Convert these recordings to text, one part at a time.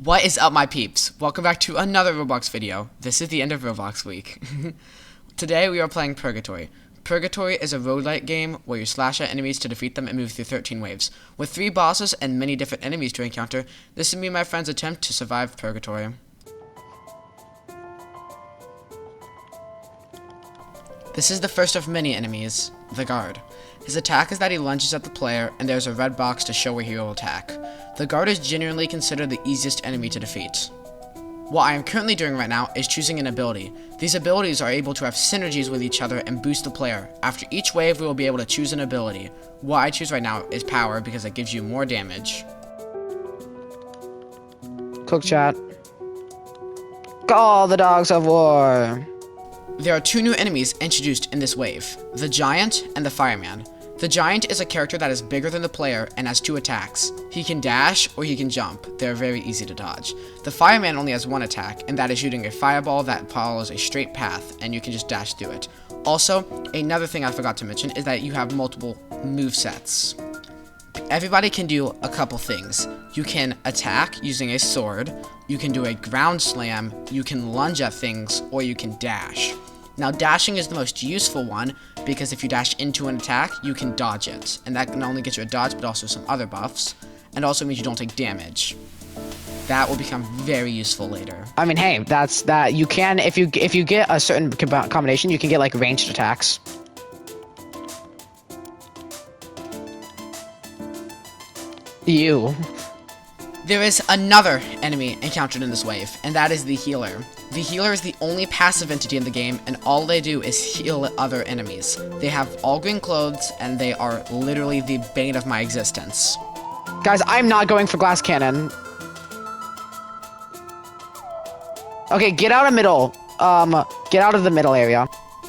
What is up, my peeps? Welcome back to another Roblox video. This is the end of Roblox week. Today we are playing Purgatory. Purgatory is a roguelike game where you slash at enemies to defeat them and move through 13 waves. With 3 bosses and many different enemies to encounter, this is me and my friends' attempt to survive Purgatory. This is the first of many enemies, the guard. His attack is that he lunges at the player, and there's a red box to show where he will attack. The guard is genuinely considered the easiest enemy to defeat. What I am currently doing right now is choosing an ability. These abilities are able to have synergies with each other and boost the player. After each wave, we will be able to choose an ability. What I choose right now is power because it gives you more damage. Cook chat. Call the dogs of war. There are 2 new enemies introduced in this wave, the Giant and the Fireman. The Giant is a character that is bigger than the player and has 2 attacks. He can dash or he can jump. They're very easy to dodge. The Fireman only has 1 attack, and that is shooting a fireball that follows a straight path, and you can just dash through it. Also, another thing I forgot to mention is that you have multiple movesets. Everybody can do a couple things. You can attack using a sword, you can do a ground slam, you can lunge at things, or you can dash. Now, dashing is the most useful one, because if you dash into an attack, you can dodge it. And that can only get you a dodge, but also some other buffs. And also means you don't take damage. That will become very useful later. I mean, hey, that's that. You can, if you get a certain combination, you can get like ranged attacks. There is another enemy encountered in this wave, and that is the healer. The healer is the only passive entity in the game, and all they do is heal other enemies. They have all green clothes, and they are literally the bane of my existence. Guys, I'm not going for glass cannon. Okay, get out of middle. Get out of the middle area.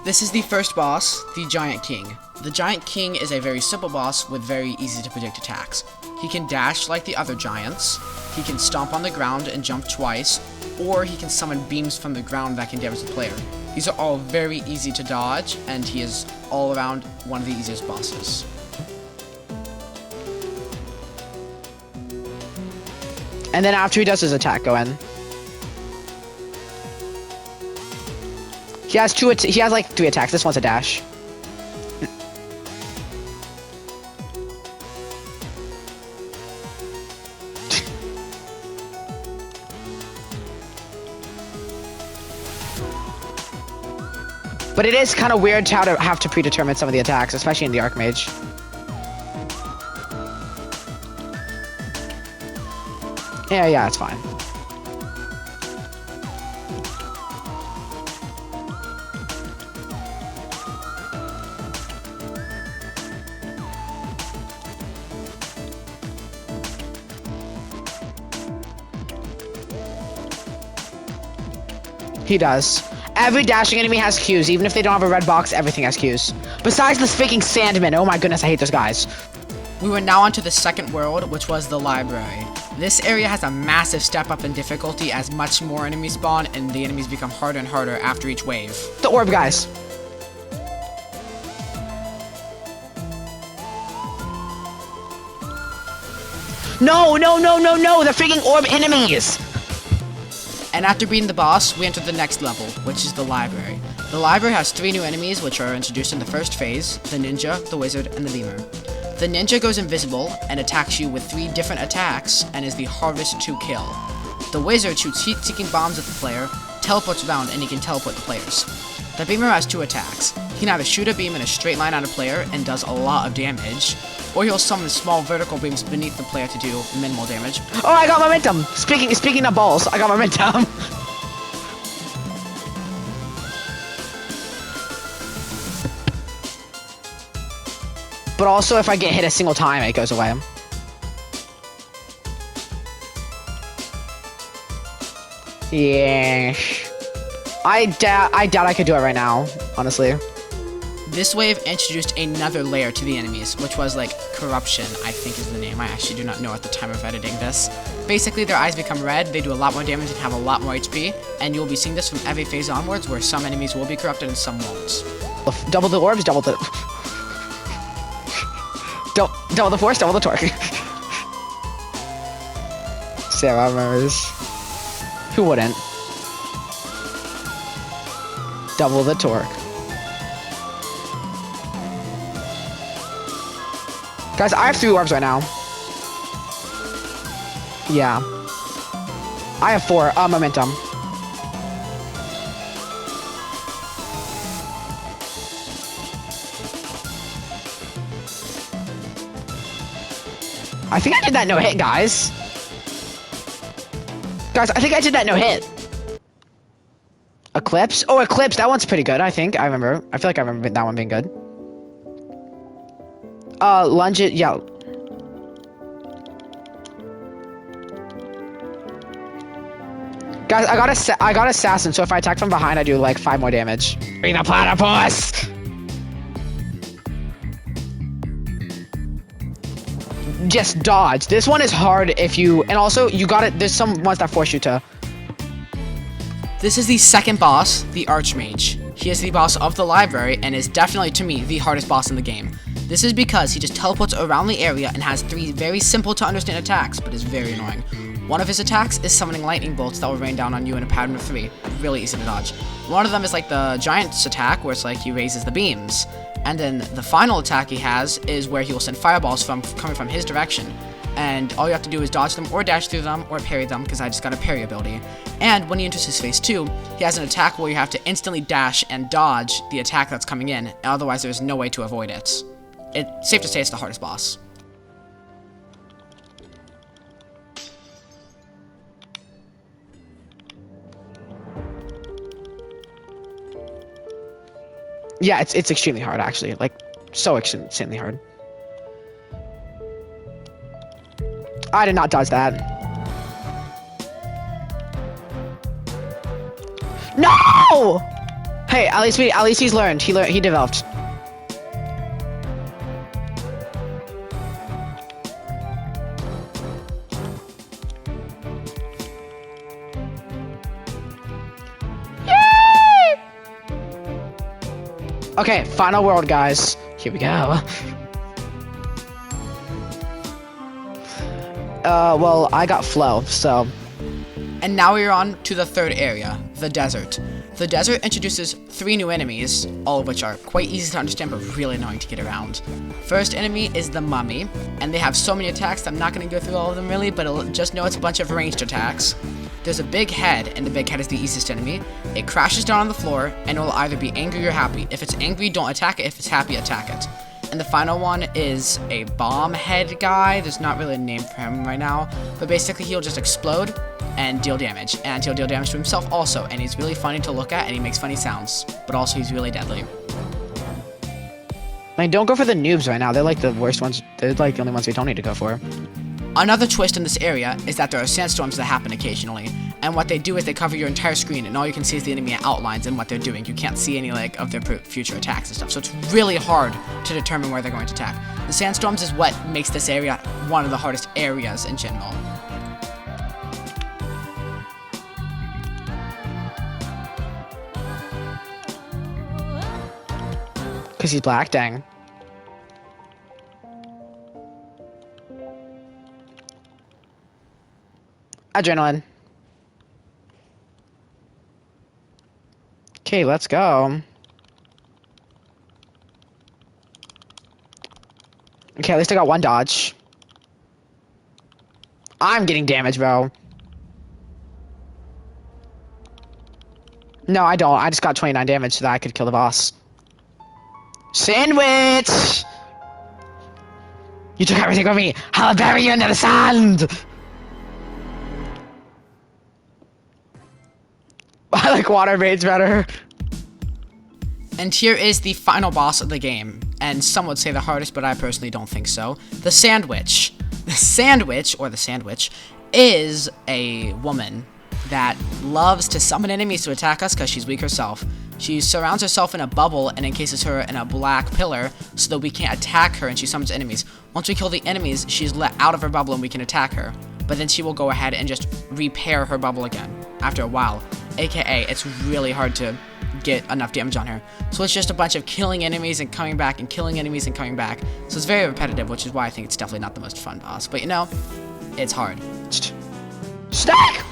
This is the first boss, the Giant King. The Giant King is a very simple boss with very easy to predict attacks. He can dash like the other giants, he can stomp on the ground and jump twice, or he can summon beams from the ground that can damage the player. These are all very easy to dodge, and he is all around one of the easiest bosses. And then after he does his attack, go in. He has he has like 3 attacks. This one's a dash. But it is kind of weird to have to predetermine some of the attacks, especially in the Archmage. Yeah, it's fine. He does. Every dashing enemy has Qs. Even if they don't have a red box, everything has Qs. Besides the freaking Sandman. Oh my goodness, I hate those guys. We were now onto the second world, which was the library. This area has a massive step up in difficulty as much more enemies spawn, and the enemies become harder and harder after each wave. The orb guys. No, the freaking orb enemies. And after beating the boss, we enter the next level, which is the library. The library has 3 new enemies, which are introduced in the first phase: the ninja, the wizard, and the beamer. The ninja goes invisible and attacks you with 3 different attacks and is the hardest to kill. The wizard shoots heat-seeking bombs at the player, teleports around, and he can teleport the players. The beamer has 2 attacks. He can either shoot a beam in a straight line at a player and does a lot of damage, or he'll summon small vertical beams beneath the player to do minimal damage. Oh, I got momentum! Speaking of balls, I got momentum. But also, if I get hit a single time, it goes away. Yeah. I doubt I could do it right now, honestly. This wave introduced another layer to the enemies, which was like corruption, I think is the name. I actually do not know at the time of editing this. Basically, their eyes become red, they do a lot more damage and have a lot more HP, and you'll be seeing this from every phase onwards, where some enemies will be corrupted and some won't. Double the orbs, double the... Double the force, double the torque. Sarah remembers. Who wouldn't? Double the torque. Guys, I have 3 orbs right now. Yeah. I have 4. Momentum. I think I did that no hit, guys. Guys, I think I did that no hit. Eclipse? Oh, Eclipse. That one's pretty good, I think. I remember. I feel like I remember that one being good. Lunge it. Yeah. Guys, I got Assassin, so if I attack from behind, I do like 5 more damage. Be the platypus! Just dodge. This one is hard if you... And also, you got it. There's some ones that force you to... This is the second boss, the Archmage. He is the boss of the library and is definitely, to me, the hardest boss in the game. This is because he just teleports around the area and has 3 very simple to understand attacks, but is very annoying. One of his attacks is summoning lightning bolts that will rain down on you in a pattern of 3. Really easy to dodge. One of them is like the Giant's attack, where it's like he raises the beams. And then the final attack he has is where he will send fireballs coming from his direction. And all you have to do is dodge them or dash through them or parry them, because I just got a parry ability. And when he enters his phase 2, he has an attack where you have to instantly dash and dodge the attack that's coming in, otherwise there's no way to avoid it. It's safe to say it's the hardest boss. Yeah, it's extremely hard, actually. Like, so extremely hard. I did not dodge that. No! Hey, at least he's learned. He developed. Yay! Okay, final world, guys. Here we go. Well, I got flow, so... And now we're on to the third area, the desert. The desert introduces 3 new enemies, all of which are quite easy to understand but really annoying to get around. First enemy is the mummy, and they have so many attacks that I'm not going to go through all of them really, but just know it's a bunch of ranged attacks. There's a big head, and the big head is the easiest enemy. It crashes down on the floor, and it will either be angry or happy. If it's angry, don't attack it. If it's happy, attack it. And the final one is a bomb head guy. There's not really a name for him right now, but basically he'll just explode and deal damage, and he'll deal damage to himself also, and he's really funny to look at, and he makes funny sounds, but also he's really deadly. Like, don't go for the noobs right now. They're like the worst ones. They're like the only ones you don't need to go for. Another twist in this area is that there are sandstorms that happen occasionally, and what they do is they cover your entire screen, and all you can see is the enemy outlines and what they're doing. You can't see any like of their future attacks and stuff, so it's really hard to determine where they're going to attack. The sandstorms is what makes this area one of the hardest areas in general. Because he's black, dang. Adrenaline. Okay, let's go. Okay, at least I got 1 dodge. I'm getting damage, bro. No, I don't. I just got 29 damage so that I could kill the boss. Sandwich! You took everything from me! I'll bury you under the sand! I like water maids better. And here is the final boss of the game, and some would say the hardest, but I personally don't think so. The Sandwich. The Sandwich, or the Sandwich, is a woman that loves to summon enemies to attack us because she's weak herself. She surrounds herself in a bubble and encases her in a black pillar so that we can't attack her, and she summons enemies. Once we kill the enemies, she's let out of her bubble and we can attack her. But then she will go ahead and just repair her bubble again after a while. AKA, it's really hard to get enough damage on her. So it's just a bunch of killing enemies and coming back and killing enemies and coming back. So it's very repetitive, which is why I think it's definitely not the most fun boss. But you know, it's hard. Stack!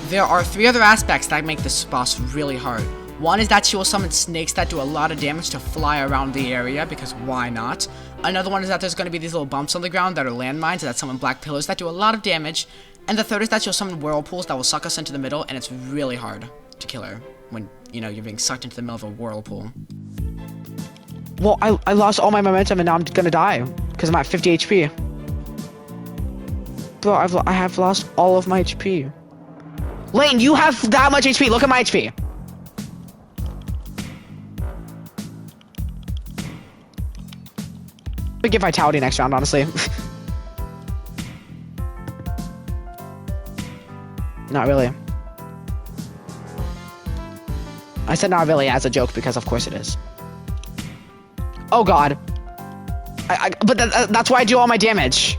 There are 3 other aspects that make this boss really hard. One is that she will summon snakes that do a lot of damage to fly around the area, because why not? Another one is that there's going to be these little bumps on the ground that are landmines that summon black pillars that do a lot of damage. And the third is that she'll summon whirlpools that will suck us into the middle, and it's really hard to kill her when, you know, you're being sucked into the middle of a whirlpool. Well, I lost all my momentum and now I'm gonna die because I'm at 50 HP. Bro, I have lost all of my HP. Lane, you have that much HP. Look at my HP. We get vitality next round, honestly. Not really. I said not really as a joke because of course it is. Oh god. But that's why I do all my damage.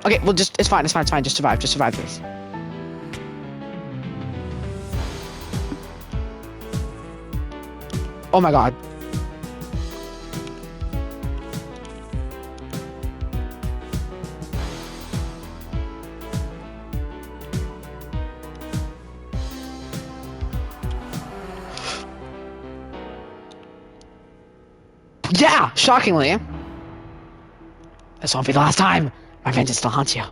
Okay, well just, it's fine, just survive this. Oh my god. Yeah, shockingly. This won't be the last time. My vengeance still haunts you.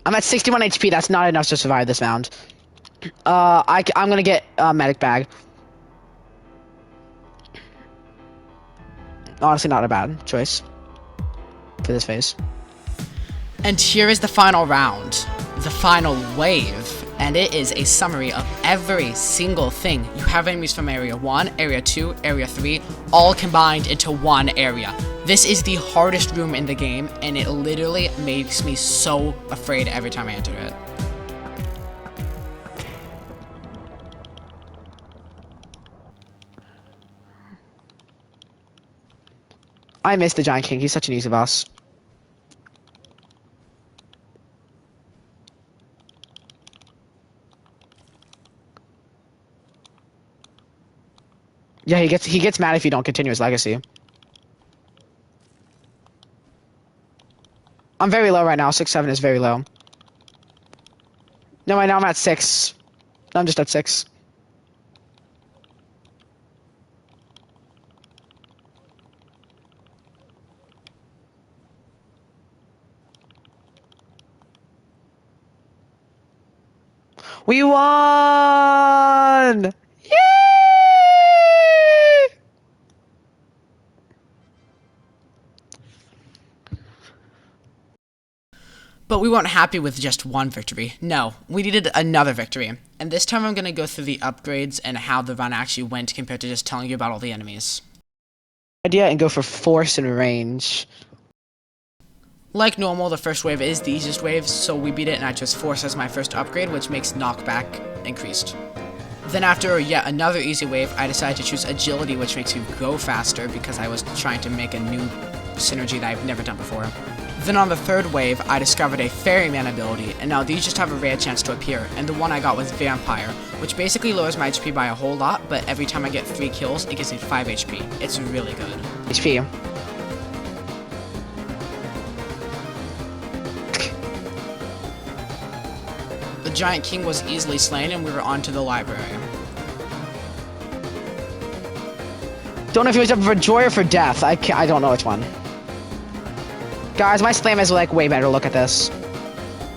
I'm at 61 HP. That's not enough to survive this round. I'm gonna get a medic bag. Honestly, not a bad choice for this phase. And here is the final round, the final wave. And it is a summary of every single thing. You have enemies from Area 1, Area 2, Area 3, all combined into one area. This is the hardest room in the game, and it literally makes me so afraid every time I enter it. I miss the Giant King. He's such an easy boss. Yeah, he gets mad if you don't continue his legacy. I'm very low right now. 6-7 is very low. No, right now I'm at 6. I'm just at 6. We won! Yay! But we weren't happy with just one victory. No, we needed another victory. And this time I'm going to go through the upgrades and how the run actually went compared to just telling you about all the enemies. Idea and go for force and range. Like normal, the first wave is the easiest wave, so we beat it and I chose force as my first upgrade, which makes knockback increased. Then after yet another easy wave, I decided to choose agility, which makes you go faster because I was trying to make a new synergy that I've never done before. Then on the third wave, I discovered a Ferryman ability, and now these just have a rare chance to appear, and the one I got was Vampire, which basically lowers my HP by a whole lot, but every time I get 3 kills, it gives me 5 HP. It's really good. HP. The Giant King was easily slain, and we were on to the library. Don't know if he was up for joy or for death. I don't know which one. Guys, my slam is like way better. Look at this.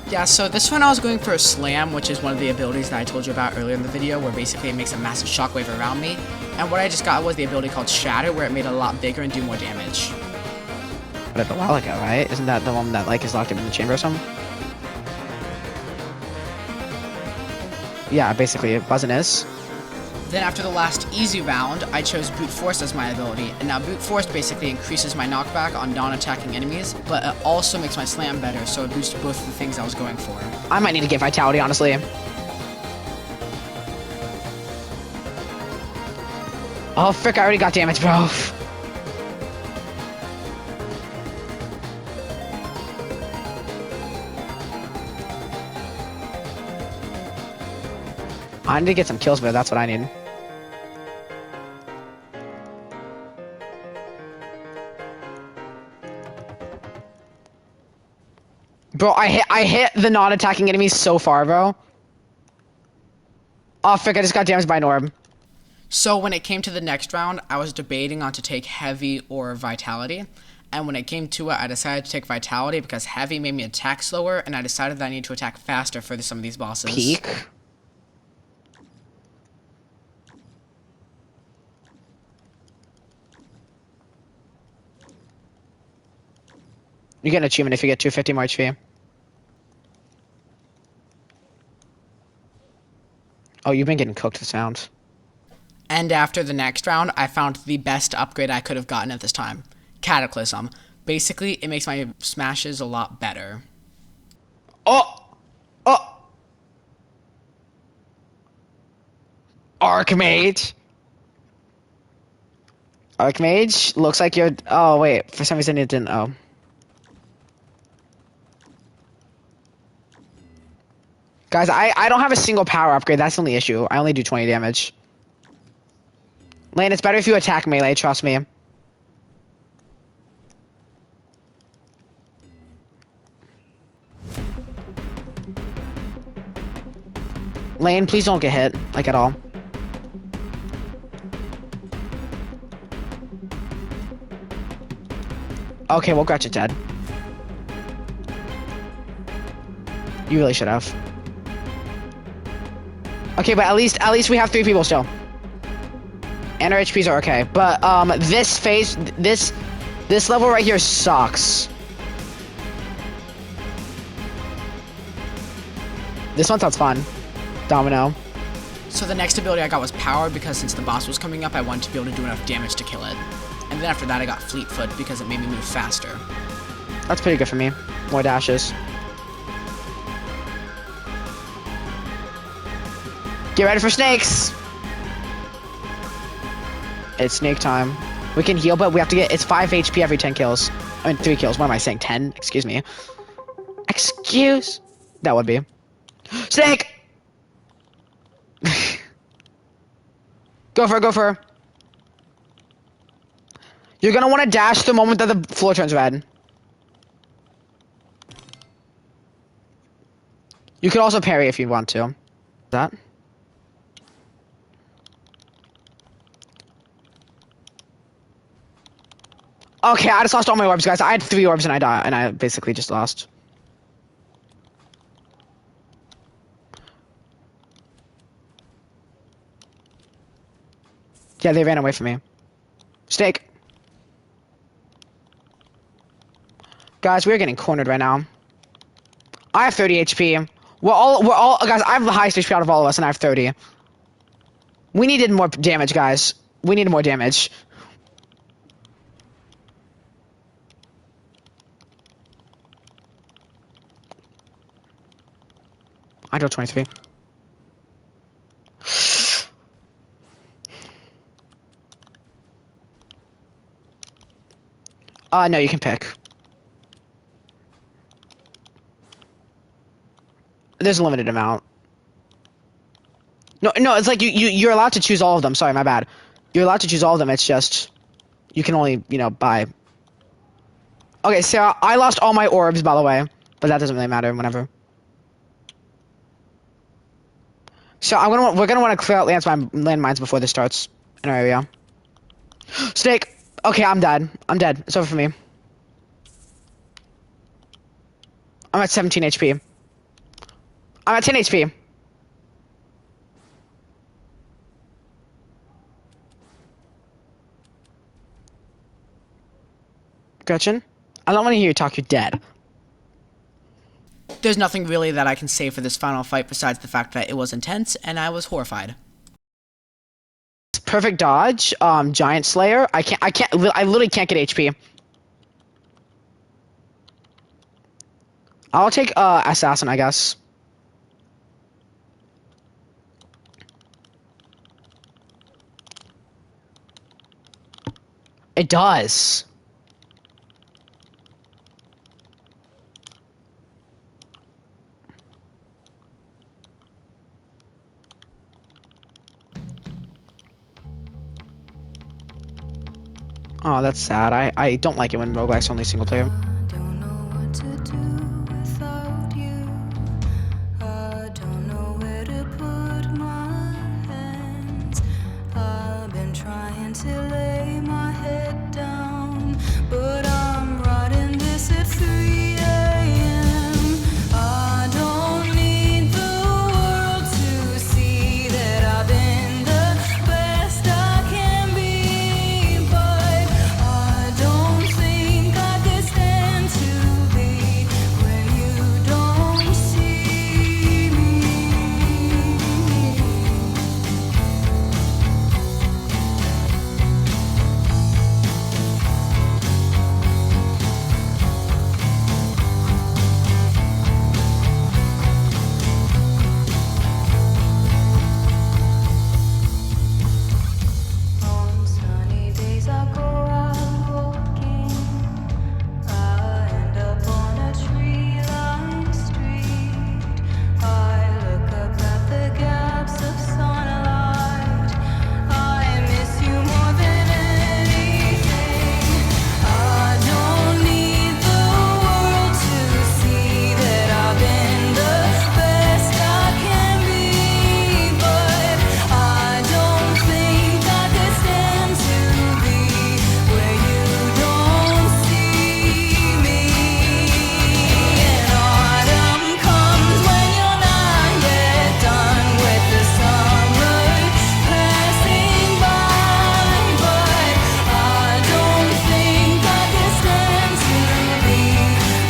Yeah, so this one I was going for a slam, which is one of the abilities that I told you about earlier in the video, where basically it makes a massive shockwave around me. And what I just got was the ability called Shatter, where it made it a lot bigger and do more damage. But a while ago, right? Isn't that the one that like is locked up in the chamber or something? Yeah, basically it wasn't is. Then after the last easy round, I chose Brute Force as my ability, and now Brute Force basically increases my knockback on non-attacking enemies, but it also makes my slam better, so it boosts both of the things I was going for. I might need to get vitality, honestly. Oh frick, I already got damage, bro. I need to get some kills, but that's what I need. Bro, I hit the non-attacking enemies so far, bro. Oh, frick, I just got damaged by an orb. So when it came to the next round, I was debating on to take heavy or vitality. And when it came to it, I decided to take vitality because heavy made me attack slower, and I decided that I need to attack faster for some of these bosses. Peek. You get an achievement if you get 250 more HP. Oh, you've been getting cooked this round. And after the next round, I found the best upgrade I could have gotten at this time. Cataclysm. Basically, it makes my smashes a lot better. Oh! Oh! Archmage! Archmage? Looks like you're... Oh, wait. For some reason it didn't... Oh. Guys, I don't have a single power upgrade. That's the only issue. I only do 20 damage. Lane, it's better if you attack melee. Trust me. Lane, please don't get hit. Like, at all. Okay, well, Gretchen's dead. You really should have. Okay, but at least we have 3 people still. And our HPs are okay. But this phase, this level right here sucks. This one sounds fun. Domino. So the next ability I got was Power because since the boss was coming up, I wanted to be able to do enough damage to kill it. And then after that, I got Fleet Foot because it made me move faster. That's pretty good for me. More dashes. Get ready for snakes! It's snake time. We can heal, but we have to get... It's 5 HP every 10 kills. I mean, 3 kills. What am I saying? 10? Excuse me. Excuse? That would be. Snake! Go for it, go for it. You're gonna want to dash the moment that the floor turns red. You could also parry if you want to. That? Okay, I just lost all my orbs, guys. I had 3 orbs and I died, and I basically just lost. Yeah, they ran away from me. Snake. Guys, we're getting cornered right now. I have 30 HP. We're all, guys, I have the highest HP out of all of us, and I have 30. We needed more damage, guys. We needed more damage. I go 23. No, you can pick. There's a limited amount. No, it's like you're allowed to choose all of them. Sorry, my bad. You're allowed to choose all of them. It's just you can only, buy. Okay, so I lost all my orbs, by the way, but that doesn't really matter. Whenever. So we're gonna want to clear out landmines before this starts in our area. Snake. Okay, I'm dead. I'm dead. It's over for me. I'm at 17 HP. I'm at 10 HP. Gretchen? I don't want to hear you talk. You're dead. There's nothing really that I can say for this final fight besides the fact that it was intense and I was horrified. Perfect dodge. Giant Slayer. I literally can't get HP. I'll take Assassin, I guess. It does. Oh, that's sad. I don't like it when Roblox only single player. want to lay my head down, but I'm writing this at 3 a.m. I don't need the world to see that I've been the best I can be, but I don't think I could stand to be where you don't see me. On sunny days I go out walking. I end up on a tree-lined street. I look up at the gaps of sunlight. I miss you more than anything. I don't need the world to see that I've been the best I can be, but I don't think I could stand to be where you don't see me. And autumn comes when you're not yet done with the summer passing by, but I don't think I could stand to be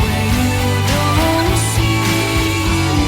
where you don't see me.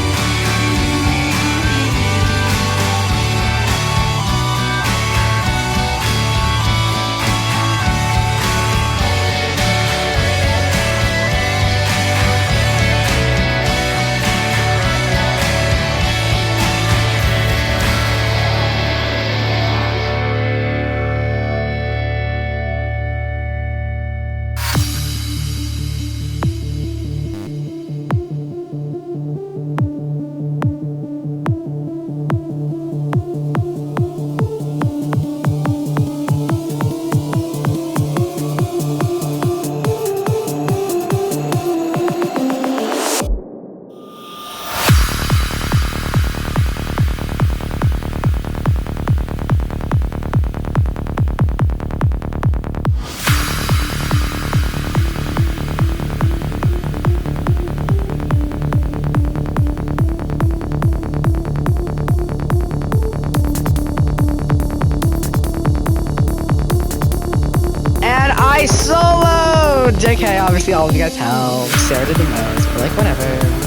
And I soloed! JK, obviously all of you guys helped. Sarah did the most, but like, whatever.